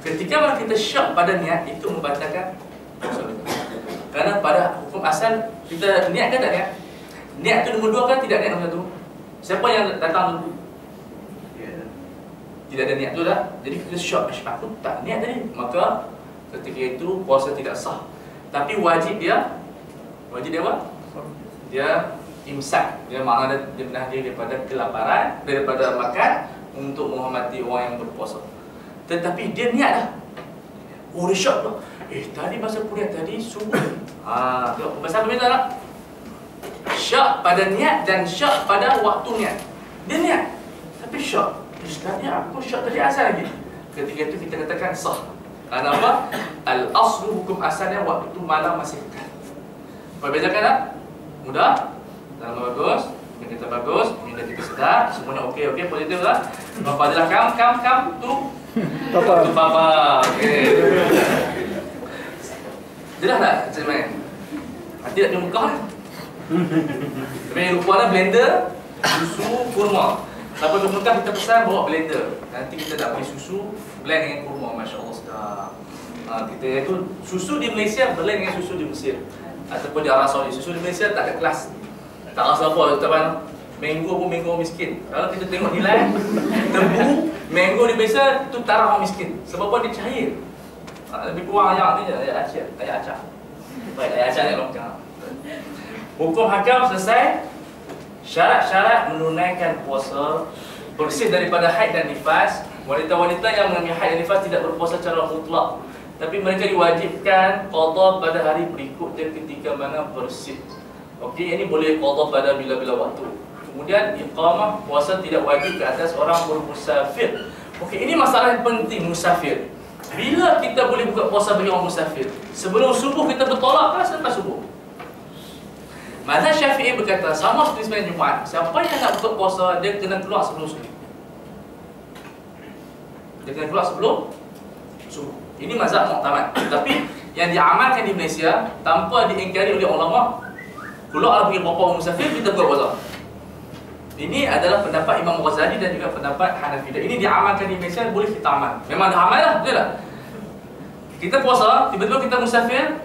Ketika mana kita syak pada niat, itu membatalkan puasa kita. Karena pada hukum asal kita niat kan tak niat? Niat tu nombor 2 kan tidak niat nombor 1? Siapa yang datang dulu? Tidak ada niat tu dah. Jadi kita syak, aku tak niat tadi, maka ketika itu puasa tidak sah. Tapi wajib dia apa? Dia imsak. Dia makna dia menahan diri daripada kelaparan, daripada makan untuk menghormati orang yang berpuasa. Tetapi dia niat dah. Oh, dia syak tu. Tadi masa kuliah tadi subuh. Tengok pasal berbeza tak? Syak pada niat dan syak pada waktu niat. Dia niat, tapi syak. Sebenarnya aku syak tadi asal lagi. Ketika itu kita katakan sah. Kerana apa? Al-aslu hukum asalnya waktu itu malam masih dekat. Perbezakan tak? Mudah? Dalam bagus, yang kita bagus, yang kita sedar, semuanya okey, positif lah. Bapak adalah kam tu Papa. Okey. Jelas tak macam mana? Nanti nak tengok muka lah. Tapi yang lupa lah blender, susu, kurma. Siapa di Mekah kita pesan bawa blender. Nanti kita nak beli susu, blend dengan kurma. Masya Allah sedap. Kita itu susu di Malaysia blend dengan susu di Mesir ataupun di Arab Saudi. Susu di Malaysia tak ada kelas. Tak rasa apa, teman. Mango pun mango miskin. Kalau kita tengok nilai tebu, mango di Malaysia tu taraf orang miskin. Sebab apa? Dia cair. Lebih kurang ayam ni je, ayam acak. Baik, ayam acak ni longkang. Hukum hakam selesai. Syarat-syarat menunaikan puasa, bersih daripada haid dan nifas. Wanita-wanita yang mengalami haid dan nifas tidak berpuasa secara mutlak, tapi mereka diwajibkan qada pada hari berikutnya ketika mana bersih. Okey, ini boleh qada pada bila-bila waktu. Kemudian iqamah, puasa tidak wajib ke atas orang bermusafir. Okey, ini masalah yang penting, musafir. Bila kita boleh buka puasa bagi orang musafir? Sebelum subuh kita bertolak ke selepas subuh? Mazhab Syafi'i berkata sama seperti sembahyang Jumaat, siapa yang nak buka puasa dia kena keluar sebelum subuh. Dia kena keluar sebelum subuh. Ini mazhab muktamad. Tapi yang diamalkan di Malaysia tanpa diingkari oleh ulama, keluar pergi berapa orang musafir kita buka puasa. Ini adalah pendapat Imam Ghazali dan juga pendapat Hanafi. Ini diamalkan di Malaysia, boleh kita amal. Memang dah amal lah, betul tak? Kita puasa, tiba-tiba kita musafir,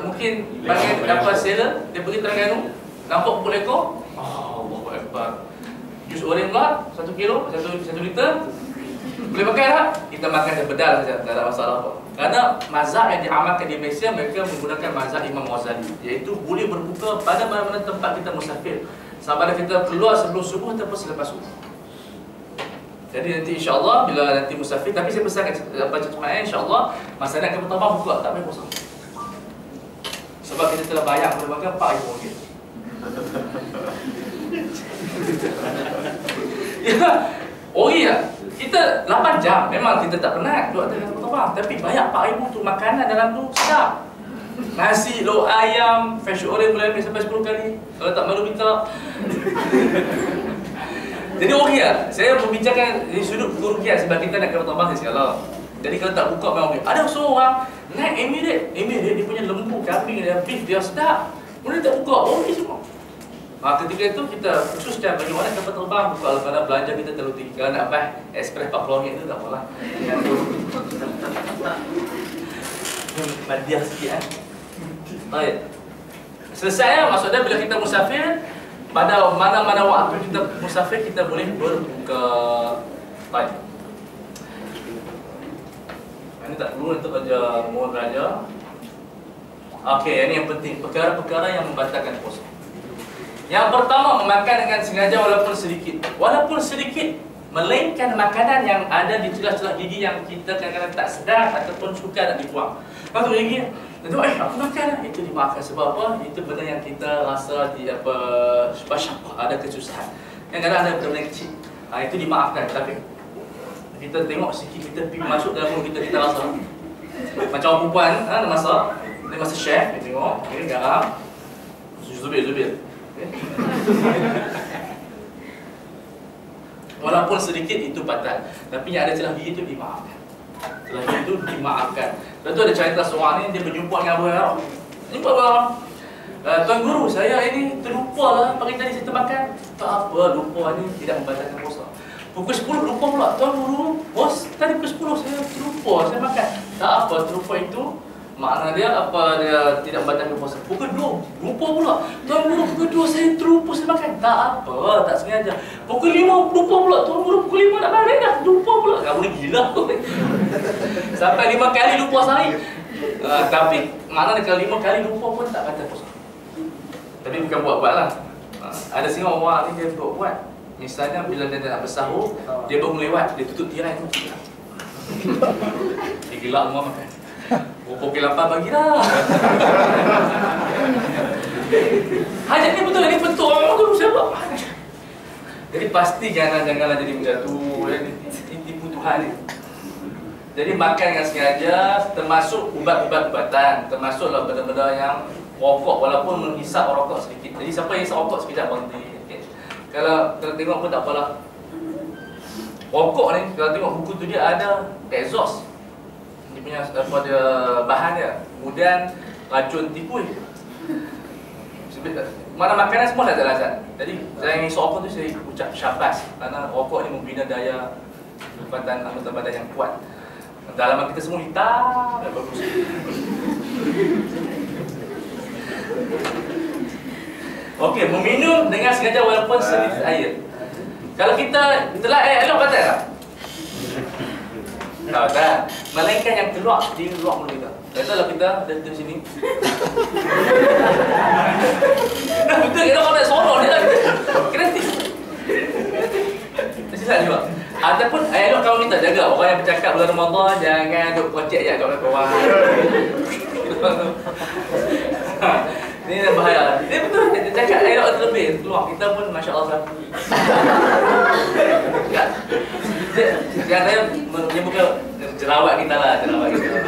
mungkin bagian dapat seller, dia pergi Terengganu, nampak pukul ekor, Allahu Akbar. Jus oren pula, 1 kilo, 1 liter. Boleh pakai tak? Kita makan dia bedal saja, tak ada masalah apa. Kerana mazhab yang diamalkan di Malaysia, mereka menggunakan mazhab Imam Ghazali, iaitu boleh berbuka pada mana-mana tempat kita musafir, sama ada kita keluar sebelum subuh ataupun selepas subuh. Jadi nanti insya-Allah bila nanti musafir, tapi saya pesan baca jemaah insya-Allah masa nak ke pertama buka, tak payah puasa. Sebab kita telah bayar berbagai RM4,000. Ya, ya. Kita 8 jam memang kita tak penat duduk atas kapal terbang, tapi bayar RM4,000 tu makanan dalam tu sedap. Nasi, lauk ayam, fresh orange boleh ambil sampai 10 kali. Kalau tak malu minta. Jadi ya, saya membincangkan dari sudut kerugian sebab kita nak kapal terbang sekali. Jadi kalau tak buka memang boleh. Ada seorang naik Emirates dia punya lembu, kambing dan beef dia sedap. Boleh tak buka? Okey semua. Ketika itu kita khususkan bagi orang kapal terbang buka kalau belanja kita terlalu tinggi. Kalau nak buy express RM40 tu tak apalah. Madiah sikit kan. Baik. Selesai maksudnya bila kita musafir, pada mana-mana waktu kita musafir kita boleh berbuka. Baik. Ini tak perlu untuk baca mohon raja. Okey, ini yang penting, perkara-perkara yang membatalkan puasa. Yang pertama, memakan dengan sengaja walaupun sedikit. Walaupun sedikit, melainkan makanan yang ada di celah-celah gigi yang kita kadang-kadang tak sedar ataupun suka nak dibuang. Lepas gigi, aku makan, itu dimaafkan. Sebab apa? Itu benda yang kita rasa di syaqqah, ada kesusahan. Yang kadang ada benda kecil, itu dimaafkan. Tapi kita tengok sikit, kita pergi masuk dalam mulut kita rasa macam orang perempuan, dia masak chef, dia tengok, garam, zubir. Walaupun sedikit itu batal, tapi yang ada celah gigi itu dimaafkan. Celah gigi itu dimaafkan. Lepas tu ada cerita seorang ni, dia berjumpa dengan Abu Hurairah. Jumpa Abu Hurairah, Tuan Guru, saya ini terlupa lah pagi tadi saya termakan. Tak apa, lupa ni tidak membatalkan puasa. Pukul 10 lupa pula. Tuan guru, bos, tadi pukul 10 saya terlupa, saya makan. Tak apa, terlupa itu makna dia apa, dia tidak membatalkan puasa. Pukul 2, lupa pula. Tuan guru, pukul 2 saya terlupa, saya makan. Tak apa, tak sengaja. Pukul 5, lupa pula. Tuan guru, pukul 5 nak balik dah, lupa pula. Kamu ni gila. Sampai 5 kali lupa sehari. Tapi maknanya kalau 5 kali lupa pun tak batal puasa. Tapi bukan buat-buat lah. Ada setengah orang ni dia buat. Misalnya bila dia nak bersahur, dia baru melewat, dia tutup tirai tu. Dia gelak semua makan. Pukul 8 bagi dah. Hajat ni betul, ni betul. Orang tu siapa? Jadi pasti janganlah jadi macam tu. Ini tipu Tuhan ni. Jadi makan dengan sengaja, termasuk ubat-ubatan, termasuklah benda-benda yang rokok, walaupun menghisap rokok sedikit. Jadi siapa yang hisap rokok sekejap berhenti. Okay. Kalau tengok pun tak apalah. Rokok ni, kalau tengok buku tu dia ada exhaust. Dia punya apa dia bahan dia. Kemudian racun tipui. Mana makanan semua tak ada lazat. Jadi saya yang hisap rokok tu saya ucap syabas. Kerana rokok ni membina daya kekuatan anggota badan yang kuat. Dalaman kita semua hitam dan bagus. Okey, meminum dengan sengaja walaupun sedikit air. Kalau kita itulah elok batal tak? Tak batal. Melainkan yang keluar di luar mulut kita. Katalah kita dari sini. Nah, betul kita kalau tak sorok ni lah. Kreatif. Silap juga. Ataupun elok kalau kita jaga orang yang bercakap bulan Ramadan jangan duk kocek je kat kawan. Ini dah bahaya. Dia betul dia cakap elok terlebih keluar kita pun masya-Allah sapu. Dia menyebutkan jerawat kita lah, jerawat kita.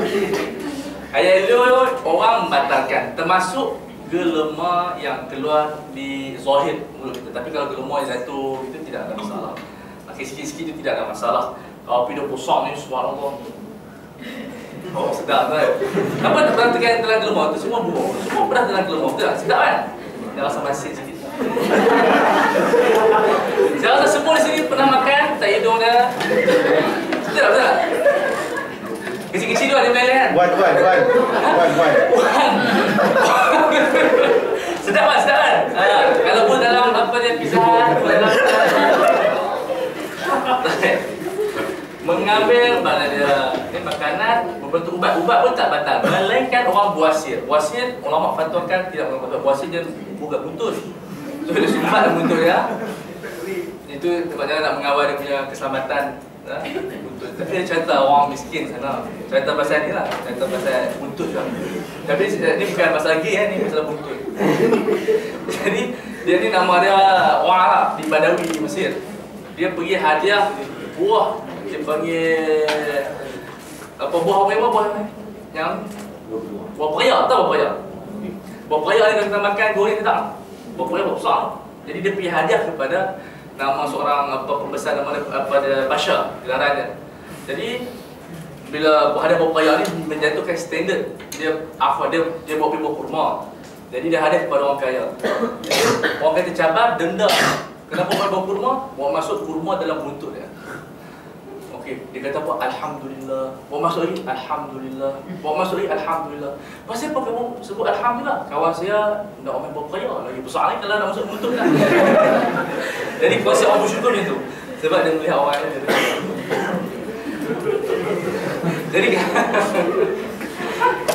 Ayat elok orang membatalkan termasuk gelema yang keluar di zahir mulut kita. Tapi kalau gelema yang jatuh itu tidak ada masalah. Sikit-sikit itu tidak ada masalah. Kalau pidah pusat ni subhanallah. Oh sedap kan. Apa nak perhatikan telan gelema tu semua buah. Semua pernah telan gelema betul tak? Sedap kan? Dia rasa masin sikit. Saya rasa semua di sini pernah makan tak hidung dia. Sedap betul tak? Kecil-kecil tu ada meleh kan? Wan. Sedap kan? Kalau pun dalam apa dia pisah dalam mengambil mana dia ni makanan berbentuk ubat pun tak batal melainkan orang buasir ulama fatwakan tidak mengatakan buasir dia bukan buntut tu dia sumbat buntut dia itu tempatnya nak mengawal dia punya keselamatan buntut tapi dia cerita orang miskin sana cerita pasal ni lah cerita pasal buntut juga tapi ni bukan pasal gay ni pasal buntut jadi dia ni nama dia orang Arab di Badawi di Mesir dia pergi hadiah buah dia panggil apa buah yang buah paya tahu buah paya ni kalau kita makan goreng tak buah paya besar jadi dia pergi hadiah kepada nama seorang apa pembesar nama apa dia Bashar gelaran dia jadi bila hadiah buah paya ni menjatuhkan standard dia bawa pergi buah kurma jadi dia hadiah kepada orang kaya jadi, orang kata cabar denda kenapa buah kurma buat masuk kurma dalam buntut dia. Okey, dia kata apa? Alhamdulillah. Buat masuk lagi? Alhamdulillah. Buat masuk lagi? Alhamdulillah. Pasal apa kamu sebut Alhamdulillah? Kawan saya nak orang berkaya lagi besar lagi kalau nak masuk buntut kan. Jadi konsep orang bersyukur itu sebab dia melihat orang lain. Jadi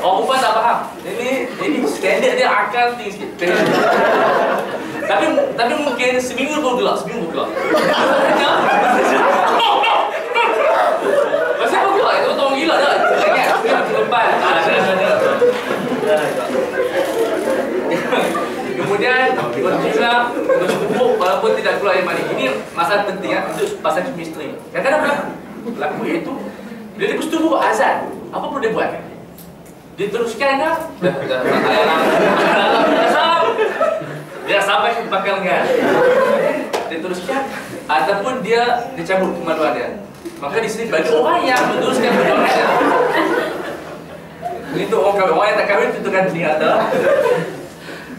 orang perempuan tak faham. Ini standard dia akal tinggi sikit. Tapi mungkin seminggu pun gelap. Pasal apa gelap? Itu orang gila tak? Ingat? Lepas. Kemudian berjumlah bercukup walaupun tidak keluar air mani. Ini masalah penting ya. Itu pasal chemistry. Kadang-kadang berlaku iaitu bila dia bersetubuh azan. Apa perlu dia buat? Dia teruskan kan? Dia sampai ke bakal kan. Dia teruskan ataupun dia cabut kemaluan dia. Maka di sini bagi orang yang meneruskan perjuangan dia. Ini untuk orang yang tak kahwin tentukan di atas.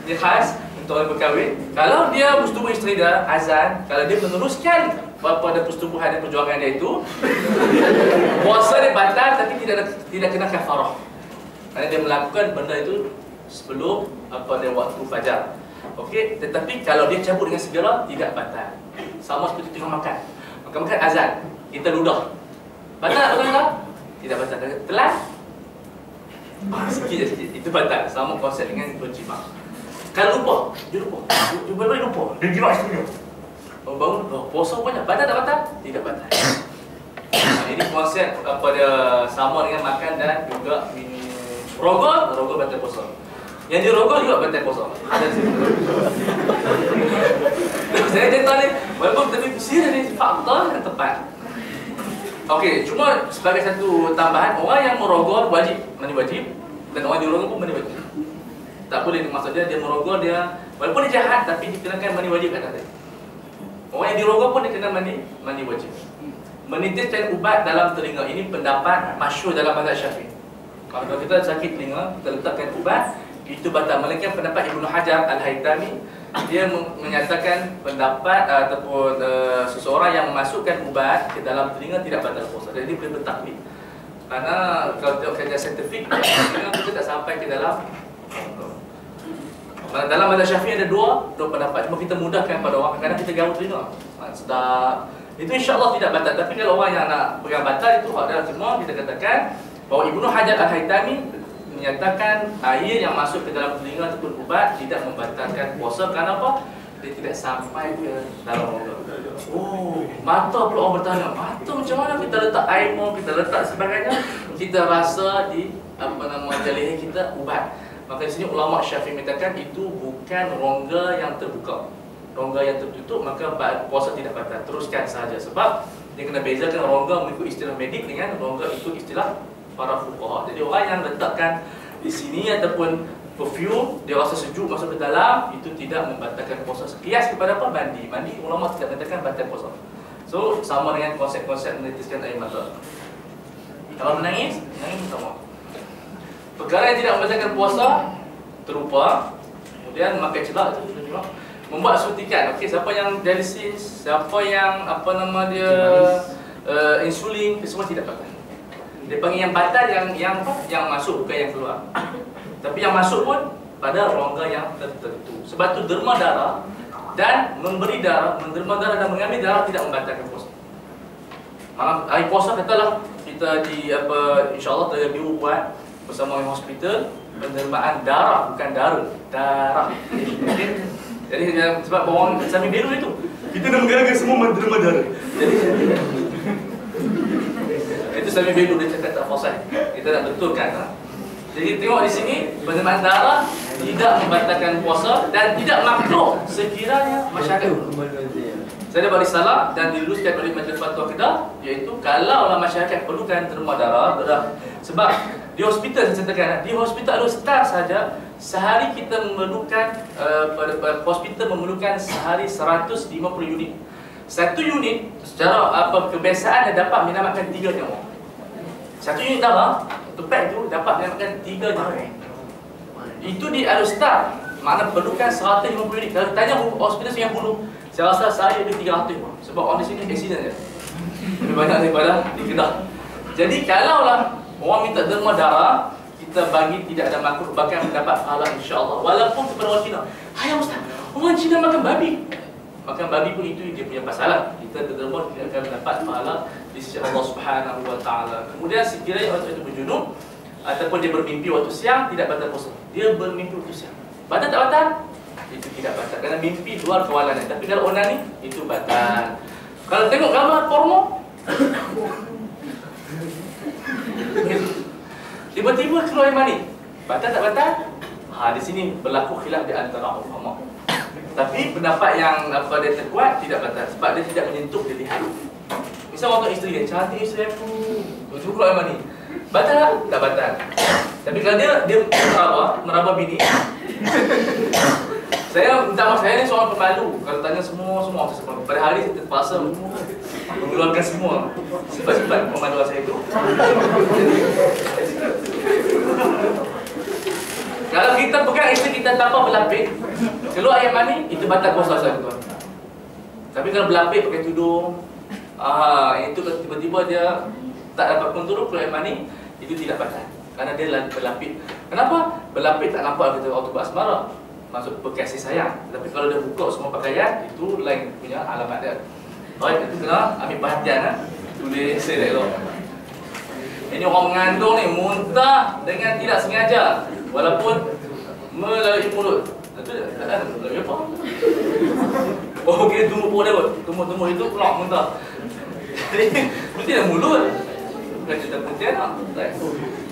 Dia khas untuk orang berkahwin. Kalau dia bersetubuh isteri dia azan, kalau dia meneruskan pada persetubuhan dan perjuangan dia itu, puasa dia batal tapi tidak kena kafarah. Kerana dia melakukan benda itu sebelum dia waktu fajar. Okey, tetapi kalau dia cabut dengan segera tidak batal. Sama seperti tengah makan. Makan azan, kita ludah. Batal tak? Tidak batal. Telat? Sikit. Itu batal. Sama konsep dengan berjima. Kalau lupa, dia lupa. Dia lupa. Dia jima istrinya. Bangun, puasa banyak. Batal tak batal? Tidak batal. Ini konsep pada sama dengan makan dan juga minum. Rogol batal puasa. Yang dirogol juga batal puasa. Ada sih. Saya cerita ni, walaupun tapi sini ni fakta yang tepat. Okey, cuma sebagai satu tambahan, orang yang merogol wajib, mandi wajib, dan orang yang dirogol pun mandi wajib. Tak boleh, maksud dia merogol dia, walaupun dia jahat tapi dikenakan mandi wajib kat atas. Orang yang dirogol pun dia kena mandi wajib. Menitiskan ubat dalam telinga, ini pendapat masyhur dalam mazhab Syafi'i. Kalau kita sakit telinga, kita letakkan ubat, itu batal. Melainkan pendapat Ibnu Hajar Al-Haytami, dia menyatakan pendapat ataupun seseorang yang memasukkan ubat ke dalam telinga tidak batal puasa. Jadi dia boleh bertaklid. Kerana kalau tengok kajian saintifik, telinga kita tak sampai ke dalam. Dalam mazhab Syafi'i ada dua pendapat. Cuma kita mudahkan pada orang, kadang kita gaul telinga. Sedap. Itu insya-Allah tidak batal. Tapi kalau orang yang nak pegang batal itu hak dia. Cuma kita katakan bahawa Ibnu Hajar Al-Haytami menyatakan air yang masuk ke dalam telinga ataupun ubat tidak membatalkan puasa. Kerana apa? Dia tidak sampai ke dalam mulut. Oh, mata pula orang bertanya, mata macam mana kita letak air mau, kita letak sebagainya, kita rasa di leher kita ubat. Maka di sini ulama Syafi'i menyatakan itu bukan rongga yang terbuka. Rongga yang tertutup, maka puasa tidak batal. Teruskan sahaja. Sebab dia kena bezakan rongga mengikut istilah medik dengan rongga itu istilah para fuqaha. Jadi orang yang letakkan di sini ataupun perfume, dia rasa sejuk masuk ke dalam, itu tidak membatalkan puasa. Kias kepada apa? Mandi. Mandi ulama tidak mengatakan batal puasa. So sama dengan konsep-konsep menitiskan air mata. Kalau menangis sama. Perkara yang tidak membatalkan puasa terupa, kemudian makan celak itu juga membuat suntikan. Okey, siapa yang dialisis, siapa yang insulin, semua tidak batal. Dia panggil yang batal yang masuk, bukan yang keluar. Tapi yang masuk pun pada rongga yang tertentu. Sebab tu derma darah dan memberi darah, menderma darah dan mengambil darah tidak membatalkan puasa. Malam hari puasa katalah kita insya-Allah terbiu buat bersama dengan hospital pendermaan darah, bukan darah. Jadi sebab bawang Sami Biru itu kita dah menggerakkan semua menderma darah. Jadi itu Sami Biru dia cakap tak fasih. Kita nak betulkan. Jadi tengok di sini pendermaan darah tidak membatalkan puasa dan tidak makruh sekiranya masyarakat. Saya ada bagi salah dan diluluskan oleh Majlis Fatwa Kedah, iaitu kalau masyarakat perlukan derma darah, sebab di hospital saya katakan, di hospital Al-Ustaz saja sehari kita memerlukan hospital memerlukan sehari 150 unit. Satu unit secara kebiasaan dia dapat menyelamatkan 3 nyawa. Satu unit darah untuk pack itu dapat menyelamatkan 3 nyawa. Itu di Al-Ustaz, mana perlukan 150 unit. Kalau tanya hospital Singapura, saya rasa saya ada 300 sebab orang di sini accident je. Lebih banyak daripada di Kedah. Jadi kalaulah orang minta derma darah, kita bagi tidak ada makruh, bahkan mendapat pahala insya-Allah. Walaupun kepada orang Cina, "Hai Ustaz, orang Cina makan babi." Makan babi pun itu dia punya masalah. Kita derma tidak akan mendapat pahala di sisi Allah Subhanahu wa taala. Kemudian sekiranya orang itu berjunub ataupun dia bermimpi waktu siang, tidak batal puasa. Dia bermimpi waktu siang. Batal tak batal? Itu tidak batal kerana mimpi luar kawalan. Tapi kalau onani itu batal. Kalau tengok gambar porno, tiba-tiba keluar mani, batal tak batal? Di sini berlaku khilaf di antara ulama. Tapi pendapat yang dia terkuat tidak batal sebab dia tidak menyentuh dilihat. Misal orang isteri dia cantik, isteri aku, tu keluar mani, batal tak batal? Tapi kalau dia meraba bini. Saya minta maaf, saya ni seorang pemalu. Kalau tanya semua pada hari saya terpaksa mengeluarkan semua sifat-sifat pemaluan saya itu. Kalau kita pegang isteri kita tanpa berlapis, keluar air mani, itu batal puasa saya tuan. Tapi kalau berlapis pakai tudung, Itu tiba-tiba dia tak dapat kontrol keluar air mani, itu tidak batal. Karena dia berlapis. Kenapa? Berlapis tak nampak kita waktu berasmara, maksud berkasih sayang. Tapi kalau dia buka semua pakaian, itu lain punya alamat dia. Baik, itu kena ambil perhatian. Tulis saya elok. Ini orang mengandung ni muntah dengan tidak sengaja, walaupun melalui mulut. Itu tak melalui apa? Oh, kita tumbuh dia kot. Tumbuh itu keluar muntah. Jadi, mesti ada mulut. Bukan cerita penting lah.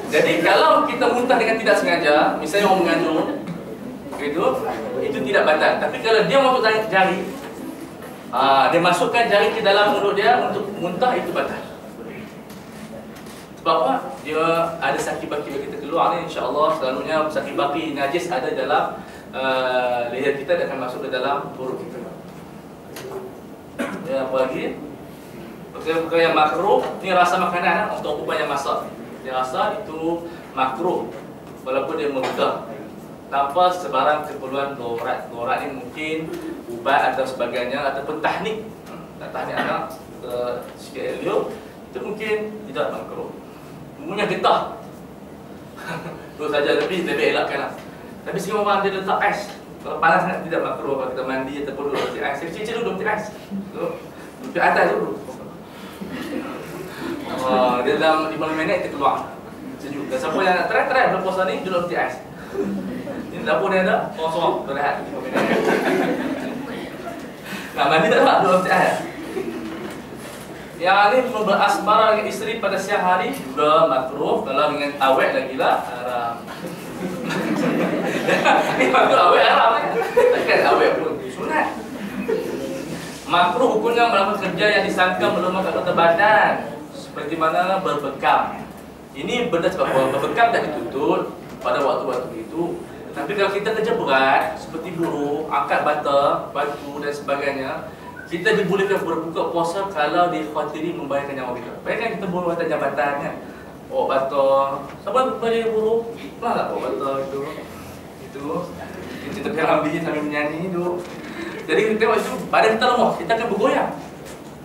Jadi, kalau kita muntah dengan tidak sengaja, misalnya orang mengandung, itu tidak batal. Tapi kalau dia masuk jari, dia masukkan jari ke dalam mulut dia untuk muntah, itu batal. Sebab apa? Dia ada sakit baki bagi kita keluar ni, insya-Allah selalunya sakit baki najis ada dalam leher kita, dan akan masuk ke dalam perut kita. Ya, apa lagi? Perkara yang makruh, ni rasa makanan untuk orang yang masak. Dia rasa itu makruh walaupun dia mudah, tanpa sebarang keperluan dorat. Dorat ni mungkin ubat atau sebagainya, ataupun tahnik. Tahnik anak sikit elok, itu mungkin tidak makruh. Punya getah. Itu saja, tapi lebih elakkanlah. Tapi semua orang dia letak ais. Kalau panas sangat tidak makruh kalau kita mandi ataupun letak ais. Kecil-kecil dulu letak ais. Letak atas dulu. Dia dalam 5 minit kita keluar sejuk. Dan siapa yang nak try bulan puasa ni dulu letak ais. Ini dapur dia ada kosong, berehat 5 minit. Nak mandi tak dapat dulu letak ais. Yang ni berasmara dengan isteri pada siang hari juga makruh. Kalau dengan awet lagi lah haram. Ini makruh awet haram kan? Takkan awet pun sunat. Makruh hukumnya melakukan kerja yang disangka melemahkan anggota badan, seperti mana berbekam. Ini benda sebab berbekam tak dituntut pada waktu-waktu itu. Tapi kalau kita kerja berat seperti buruh, angkat bata, batu dan sebagainya, kita dibolehkan berbuka puasa kalau dikhawatiri membahayakan nyawa kita. Bayangkan kita buruh atas jabatan kan, bawa bata. Siapa boleh buruh? Pernah tak bawa bata itu? Kita ambil sambil menyanyi itu. Jadi kita tengok itu, badan kita lemah, kita akan bergoyang.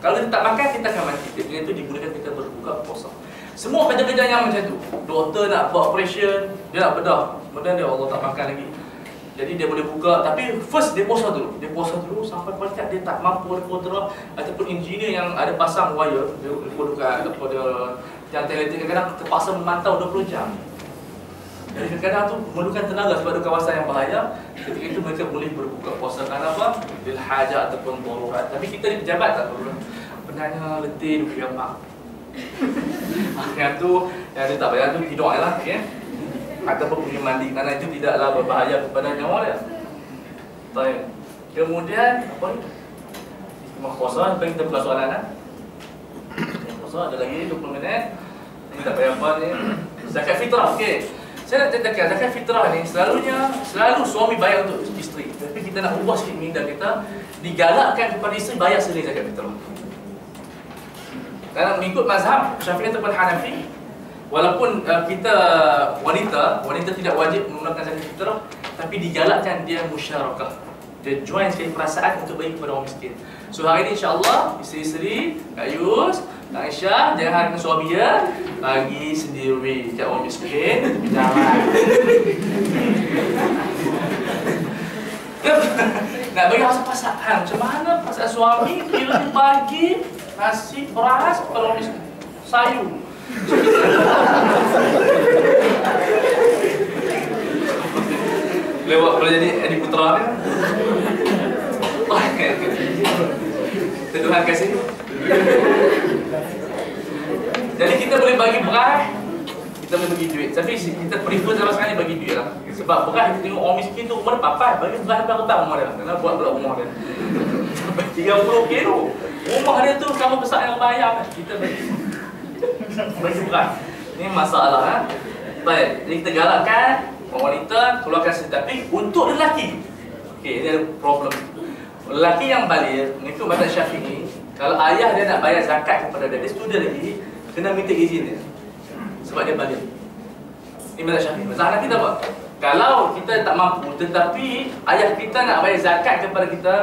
Kalau kita tak makan, kita akan mati. Dengan itu dibolehkan kita berbuka puasa. Semua kerja-kerja yang macam tu, doktor nak buat operation, dia nak bedah, kemudian dia Allah tak makan lagi. Jadi dia boleh buka, tapi first dia puasa dulu. Dia puasa dulu sampai pada dia tak mampu kontrol, ataupun engineer yang ada pasang wire, dia dekat daripada yang teletik kadang-kadang terpaksa memantau 20 jam. Jadi kadang-kadang tu memerlukan tenaga sebab ada kawasan yang bahaya. Ketika itu mereka boleh berbuka puasa kerana apa? Bil hajat ataupun darurat. Tapi kita ni pejabat tak perlu. Benarnya letih dulu yang mak. Yang tu yang dia tak bayar tu tidur lah, okey. Ataupun pergi mandi, kerana itu tidaklah berbahaya kepada nyawa dia. Baik. Kemudian apa ni? Istimewa puasa, sampai kita buka soalan lah. Puasa ada lagi 20 minit. Ini tak payah apa ni. Zakat fitrah, okey. Saya nak ceritakan zakat fitrah ni selalu suami bayar untuk isteri. Tapi kita nak ubah sikit minda kita, digalakkan kepada isteri bayar sendiri zakat fitrah. Kerana mengikut mazhab Syafi'i ataupun Hanafi, walaupun kita wanita tidak wajib menggunakan zakat fitrah, tapi digalakkan dia musyarakah. Dia join sekali perasaan untuk bagi kepada orang miskin. So hari ni insya-Allah isteri-isteri, Kak Yus, Kak Aisyah, jangan harapkan suami dia bagi sendiri kat orang miskin. Jangan. Nak bagi rasa pasangan. Macam mana pasangan suami kira dia bagi nasi beras kepada orang miskin? Sayur. Lewat kalau jadi Edi Putra ni. Tuhan kasih. Jadi kita boleh bagi beras, kita boleh bagi duit. Tapi kita prefer sama sekali bagi duit lah. Sebab beras kita tengok orang miskin tu rumah dia papai, bagi beras berapa tahun rumah dia. Kena buat pula rumah dia. Sampai 30 kilo. Rumah dia tu sama besar yang bayar. Kita bagi beras. Ini masalah kan. Baik, jadi kita galakkan wanita keluarkan sedekah, tapi untuk lelaki. Okey, ini ada problem. Lelaki yang baligh, mengikut mazhab Syafi'i, kalau ayah dia nak bayar zakat kepada dia student lagi, kena minta izin dia. Sebab dia baligh. Ini mazhab Syafi'i. Mazhab Hanafi tak apa. Kalau kita tak mampu tetapi ayah kita nak bayar zakat kepada kita,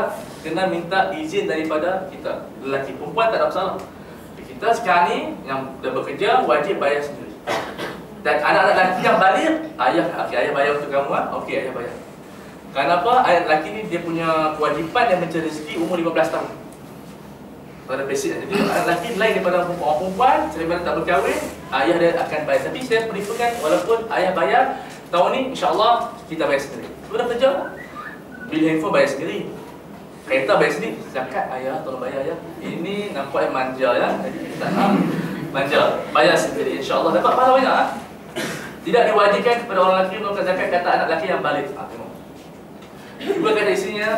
kena minta izin daripada kita. Lelaki, perempuan tak ada masalah. Kita sekarang ni yang dah bekerja wajib bayar sendiri. Dan anak-anak lelaki yang balik, ayah bayar untuk kamu ah. Okey, ayah bayar. Kenapa? Anak lelaki ni dia punya kewajipan yang mencari rezeki umur 15 tahun. Pada basic. Jadi anak lelaki lain daripada orang perempuan, selepas tak berkahwin, ayah dia akan bayar. Tapi saya preferkan walaupun ayah bayar, tahun ni insya-Allah kita bayar sendiri. Sudah kerja, bil handphone bayar sendiri. Kereta bayar sendiri. Zakat ayah tolong bayar ya. Ini nampak yang manja ya. Jadi kita tak nak manja, bayar sendiri insya-Allah dapat pahala banyak. Tidak diwajibkan kepada orang lelaki mengeluarkan zakat kata anak lelaki yang balik. Tengok. Juga kata isinya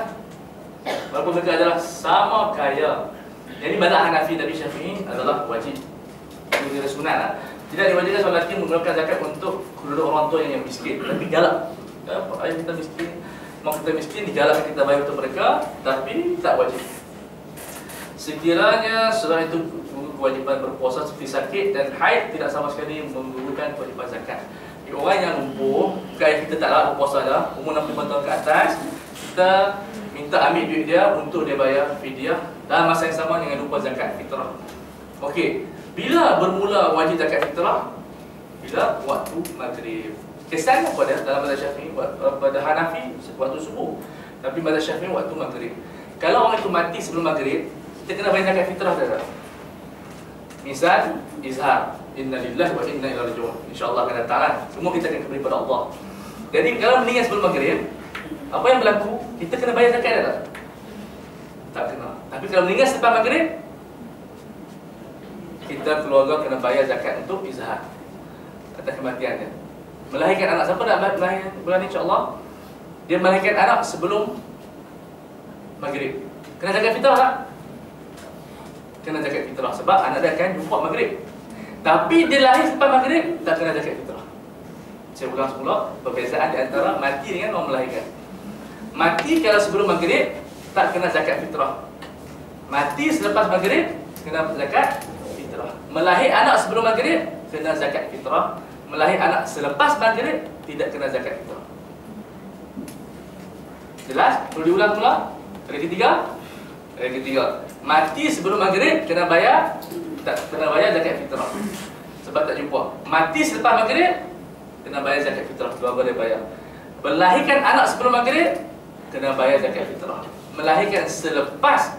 walaupun mereka adalah sama kaya. Jadi mazhab Hanafi Nabi Syafi'i adalah wajib. Ini adalah sunat lah. Tidak diwajibkan seorang lelaki mengeluarkan zakat untuk kedua orang tua yang miskin. Tapi galak. Ayah kita miskin, mak kita miskin, digalakkan kita bayar untuk mereka, tapi tak wajib. Sekiranya setelah itu kewajipan berpuasa seperti sakit dan haid tidak sama sekali menggugurkan kewajipan zakat. Jadi orang yang lumpuh, bukan kita tak nak berpuasa dah, umur 65 tahun ke atas, kita minta ambil duit dia untuk dia bayar fidyah dalam masa yang sama dengan lupa zakat fitrah. Okey, bila bermula wajib zakat fitrah? Bila waktu maghrib. Kesannya pada dalam mazhab Syafi'i, pada Hanafi waktu subuh, tapi mazhab Syafi'i waktu maghrib. Kalau orang itu mati sebelum maghrib, kita kena bayar zakat fitrah dah. Misal izhar, innalillahi wa inna ilaihi raji'un. Insya-Allah akan datang. Semua kita akan kembali pada Allah. Jadi kalau meninggal sebelum maghrib, apa yang berlaku? Kita kena bayar zakat dah. Tak kena. Tapi kalau meninggal selepas maghrib, kita keluarga kena bayar zakat untuk izhar atas kematiannya. Melahirkan anak, siapa nak melahirkan bulan insya-Allah? Dia melahirkan anak sebelum maghrib. Kena zakat fitrah tak? Kena zakat fitrah sebab anak dia akan jumpa maghrib. Tapi dia lahir selepas maghrib, tak kena zakat fitrah. Saya ulang semula, perbezaan di antara mati dengan orang melahirkan. Mati kalau sebelum maghrib, tak kena zakat fitrah. Mati selepas maghrib, kena zakat fitrah. Melahir anak sebelum maghrib, kena zakat fitrah. Melahir anak selepas maghrib, tidak kena zakat fitrah. Jelas? Perlu diulang pula? Kali ketiga? Kali ketiga. Mati sebelum maghrib, kena bayar, tak kena bayar zakat fitrah. Sebab tak jumpa. Mati selepas maghrib, kena bayar zakat fitrah. Dua-dua dia bayar. Melahirkan anak sebelum maghrib, kena bayar zakat fitrah. Melahirkan selepas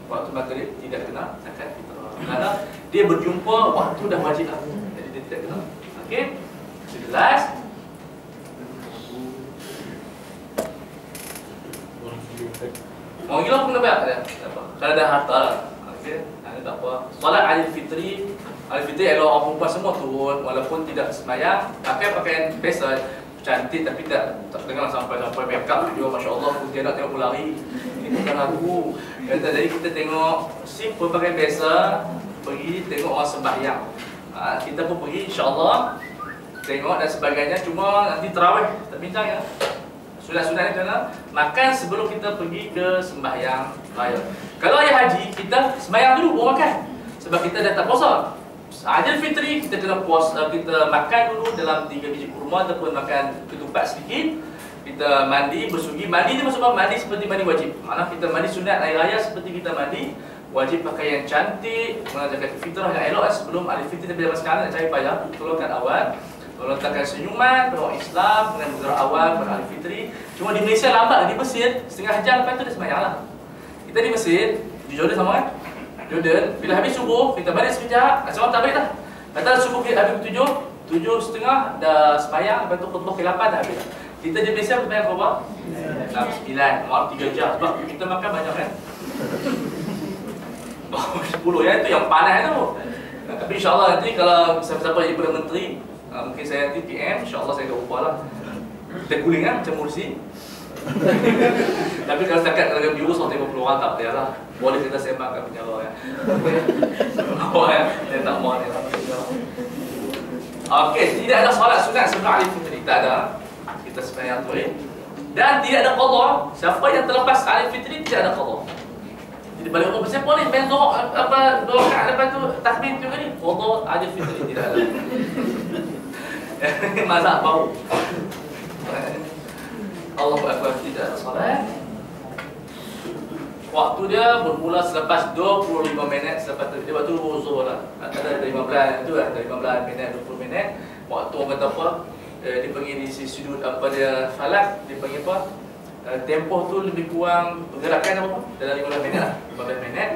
waktu maghrib, tidak kena zakat fitrah. Kerana dia berjumpa waktu dah wajib lah. Jadi dia tidak kena. Okey? Jelas? Orang gila pun kena bayar tak? Kalau ada harta lah. Okey? Tak apa. Solat Aidil Fitri, Aidil Fitri adalah orang perempuan semua turun walaupun tidak sembahyang, pakai pakaian biasa, cantik tapi tak dengar sampai make up video, masya-Allah, dia nak tengok lari. Ini bukan aku. Kata jadi kita tengok simple pakaian biasa, pergi tengok orang sembahyang. Kita pun pergi insya-Allah tengok dan sebagainya, cuma nanti tarawih tak bincang ya. Sunat-sunat ni kena makan sebelum kita pergi ke sembahyang raya. Kalau ayah haji, kita sembahyang dulu baru makan. Sebab kita dah tak puasa. Aidil Fitri kita kena puasa, kita makan dulu dalam 3 biji kurma ataupun makan ketupat sedikit. Kita mandi, bersugi. Mandi ni maksud apa? Mandi seperti mandi wajib. Maksudnya kita mandi sunat air raya seperti kita mandi wajib, pakai yang cantik, mengajarkan fitrah yang elok sebelum Aidil Fitri. Tapi zaman sekarang nak cari payah, tolongkan awal. Letakkan senyuman pada orang Islam dengan bergerak awal pada Aidil Fitri. Cuma di Malaysia lambat, di Mesir setengah jam lepas tu dah sembahyang lah. Kita di Mesir, di Jordan sama kan? Jordan, bila habis subuh, kita balik sekejap, asal tak balik dah. Kata subuh kita habis 7:30 dah sembahyang, lepas tu khutbah ke 8 dah habis. Kita di Malaysia sembahyang berapa? 9, malam 3 jam sebab kita makan banyak kan? 10 ya, itu yang panas tu. Tapi insyaAllah nanti kalau siapa-siapa jadi Perdana Menteri, mungkin saya nanti PM, insyaAllah saya akan ubah lah. Kita guling kan, macam Mursi. Tapi kalau setakat dalam biru 150 orang tak payah lah. Boleh kita sembang kat penjara ya. Oh ya, saya tak mau ni. Okey, tidak ada solat sunat sebelum Aidil Fitri, tak ada. Kita sembahyang tu dan tidak ada qada. Siapa yang terlepas Aidil Fitri tidak ada qada. Jadi balik orang siapa ni main doa apa doa lepas tu takbir tu ni. Qada Aidil Fitri tidak ada. Mazhab bau. Allahu Akbar, tidak ada solat. waktu dia bermula selepas 25 minit selepas dia waktu zuhur lah. Antara 15 tu lah, 15 minit 20 minit. Waktu orang kata apa? Dia panggil di sudut apa dia falak, dia panggil apa? Tempoh tu lebih kurang pergerakan apa? Dalam 15 minit lah, 15 minit.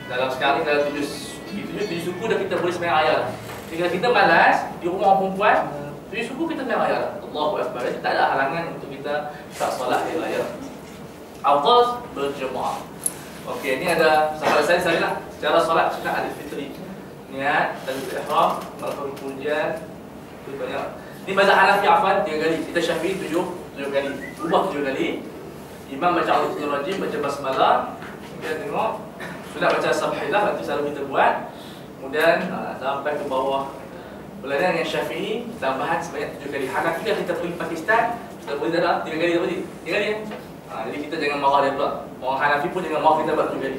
Dalam sekali dalam 7 suku dah kita boleh sembahyang ayat lah. Jika kita malas di rumah perempuan, 7 suku kita sembahyang ayat lah. Allahu Akbar. Jadi tak ada halangan untuk kita tak solat di ayat. Afdal berjemaah. Okey, ni ada sahabat saya lah. Cara solat sunat Aidilfitri. Niat, takbiratul ihram, melakukan pujian, itu banyak. Ni mazhab Hanafi afwan 3 kali. Kita Syafi'i 7 kali. Ubah 7 kali. Imam baca Al-Qur'an Rajim, baca basmalah. Kita tengok sunat baca Subhanallah, nanti selalu kita buat. Kemudian sampai ke bawah. Berlainan dengan Syafi'i tambahan sebanyak 7 kali. Hanafi kan kita pergi Pakistan, kita boleh dah 3 kali tadi. 3 kali ya. Jadi kita jangan marah dia pula. Orang Hanafi pun jangan marah kita buat 7 kali.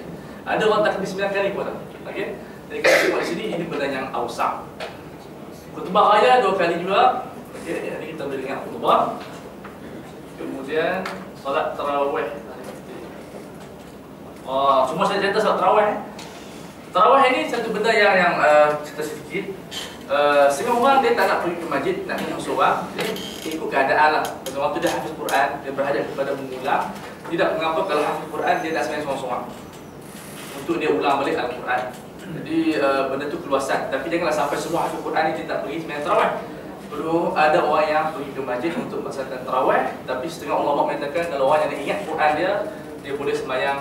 Ada orang takbir 9 kali pun tak. Okey. Jadi kita tengok di sini ini benda yang awsam. Khutbah raya 2 kali juga. Okey, ini kita boleh dengar khutbah. Kemudian solat tarawih. Semua saya cerita solat tarawih. Tarawih ini satu benda yang cerita sedikit. Setengah orang dia tak nak pergi ke masjid, nak minum seorang. Jadi ikut keadaan lah. Pada waktu dia hafiz Quran, dia berhajat kepada mengulang. Tidak mengapa kalau hafiz Quran dia nak sembahyang seorang-seorang untuk dia ulang balik Al-Quran. Jadi benda tu keluasan. Tapi janganlah sampai semua hafiz Quran ni dia tak pergi sembahyang tarawih. Perlu ada orang yang pergi ke masjid untuk melaksanakan tarawih. Tapi setengah ulama mengatakan kalau orang yang ingat Quran dia boleh sembahyang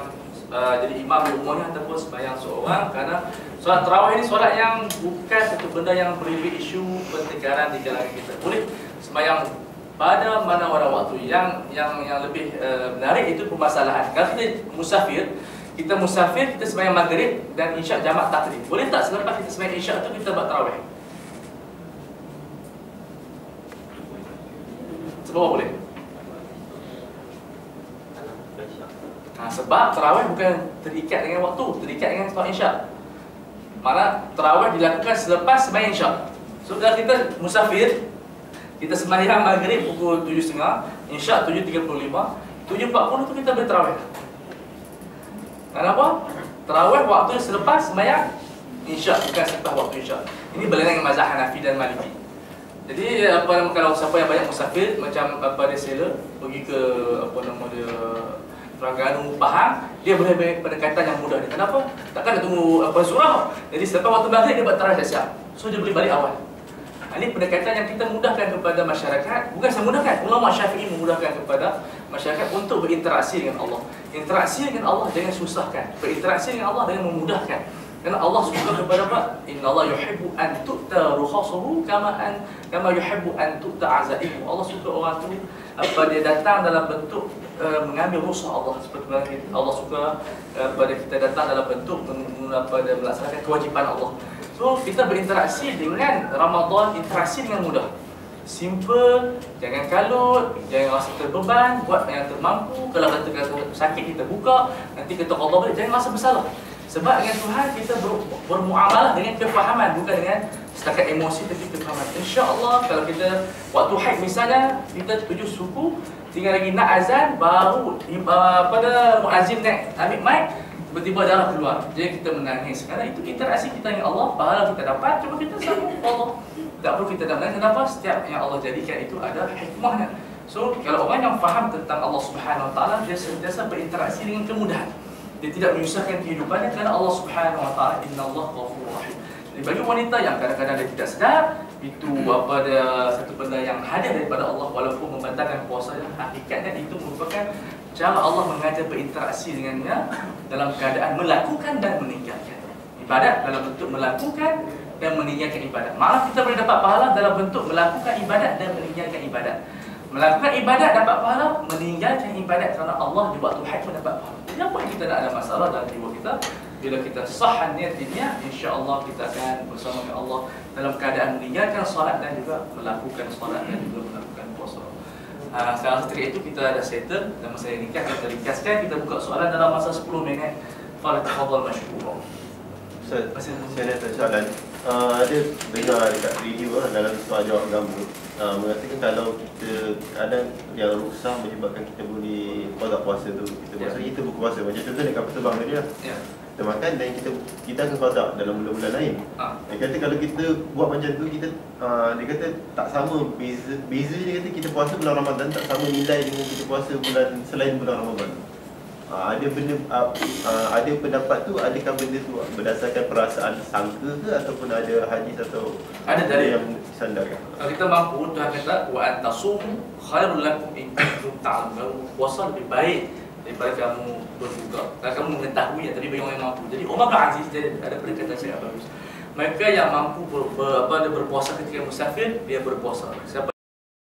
jadi imam di rumahnya ataupun sembahyang seorang. Kerana solat tarawih ini solat yang bukan satu benda yang beri isu pertengkaran di kalangan kita. Boleh sembahyang pada mana-mana waktu. Yang lebih menarik itu permasalahan. Kalau kita musafir, kita sembahyang maghrib dan isyak jamak takdim. Boleh tak selepas kita sembahyang isyak tu kita buat tarawih? Sebab boleh. Sebab tarawih bukan terikat dengan waktu, terikat dengan solat isyak. Mana tarawih dilakukan selepas sembahyang isyak. So kalau kita musafir, kita sembahyang maghrib pukul 7.30, isyak 7.35, 7.40 tu kita bertarawih. Kenapa? Tarawih waktu selepas sembahyang isyak, bukan selepas waktu isyak. Ini berlainan dengan mazhab Hanafi dan Maliki. Jadi kalau siapa yang banyak musafir, macam dia seller pergi ke Terengganu, Pahang, dia boleh pendekatan yang mudah ni. Kenapa? Takkan nak tunggu surau. Jadi selepas waktu maghrib dia buat tarawih siap. So dia boleh balik awal. Ini pendekatan yang kita mudahkan kepada masyarakat. Bukan saya mudahkan, ulama Syafi'i memudahkan kepada masyarakat untuk berinteraksi dengan Allah. Interaksi dengan Allah jangan susahkan. Berinteraksi dengan Allah dengan memudahkan. Kerana Allah suka kepada apa? Inna Allah yuhibbu an tu'ta rukhasuhu kama yuhibbu an tu'ta azaimu. Allah suka orang tu dia datang dalam bentuk mengambil rukhsah Allah. Seperti mana Allah suka pada kita datang dalam bentuk melaksanakan kewajipan Allah. So kita berinteraksi dengan Ramadan, interaksi dengan mudah. Simple, jangan kalut, jangan rasa terbeban, buat yang termampu. Kalau kata sakit kita buka, nanti kita qada balik, jangan rasa bersalah. Sebab dengan Tuhan kita bermuamalah dengan kefahaman, bukan dengan setakat emosi tapi kefahaman. InsyaAllah kalau kita waktu haid misalnya kita 7 suku, tinggal lagi nak azan, baru pada muazzin naik ambil mic, tiba-tiba darah keluar. Jadi kita menangis. Kerana itu interaksi kita dengan Allah, pahala kita dapat, cuma kita sambung Allah. Tak perlu kita nak menangis. Kenapa? Setiap yang Allah jadikan itu ada hikmahnya. So kalau orang yang faham tentang Allah Subhanahu Wa Taala, dia sentiasa berinteraksi dengan kemudahan. Dia tidak menyusahkan kehidupannya kerana Allah Subhanahu Wa Taala Innallaha Ghafurur Rahim. Jadi bagi wanita yang kadang-kadang dia tidak sedar, itu dia satu benda yang hadir daripada Allah walaupun membatalkan puasanya, hakikatnya itu merupakan cara Allah mengajar berinteraksi dengannya dalam keadaan melakukan dan meninggalkan ibadat dalam bentuk melakukan dan meninggalkan ibadat. Malah kita boleh dapat pahala dalam bentuk melakukan ibadat dan meninggalkan ibadat. Melakukan ibadat dapat pahala, meninggalkan ibadat kerana Allah di waktu haid pun dapat pahala. Jadi apa yang kita nak ada masalah dalam jiwa kita? Bila kita sah niat dia, insya-Allah kita akan bersama dengan Allah dalam keadaan meninggalkan solat dan juga melakukan solat dan juga melakukan puasa. Sekarang setelah itu kita dah settle dan masa yang nikah kita ringkaskan, kita buka soalan dalam masa 10 minit. Fala tafadhal mashkura. Ustaz, saya ada soalan. Ada dengar dekat radio dalam soal jawab agama mengatakan kalau kita ada yang ruksah menyebabkan kita boleh qada puasa tu, kita puasa, kita berpuasa macam contoh dekat petebang tadi lah. Kita makan dan kita akan qada dalam bulan-bulan lain. Dia kata kalau kita buat macam tu, kita dia kata tak sama, beza dia kata kita puasa bulan Ramadan tak sama nilai dengan kita puasa bulan selain bulan Ramadan. Ada benda ada pendapat tu, adakah benda tu berdasarkan perasaan sangka ke ataupun ada hadis atau ada dari yang sandarkan? Kalau kita mampu, Tuhan kata wa antasum khairul lakum in kuntum ta'lamun. Puasa lebih baik daripada kamu berbuka. Kalau kamu mengetahui ya, tadi bagi orang yang mampu. Jadi Umar bin Aziz dia ada perkataan saya bagus. Mereka yang mampu berpuasa ketika musafir, dia berpuasa. Siapa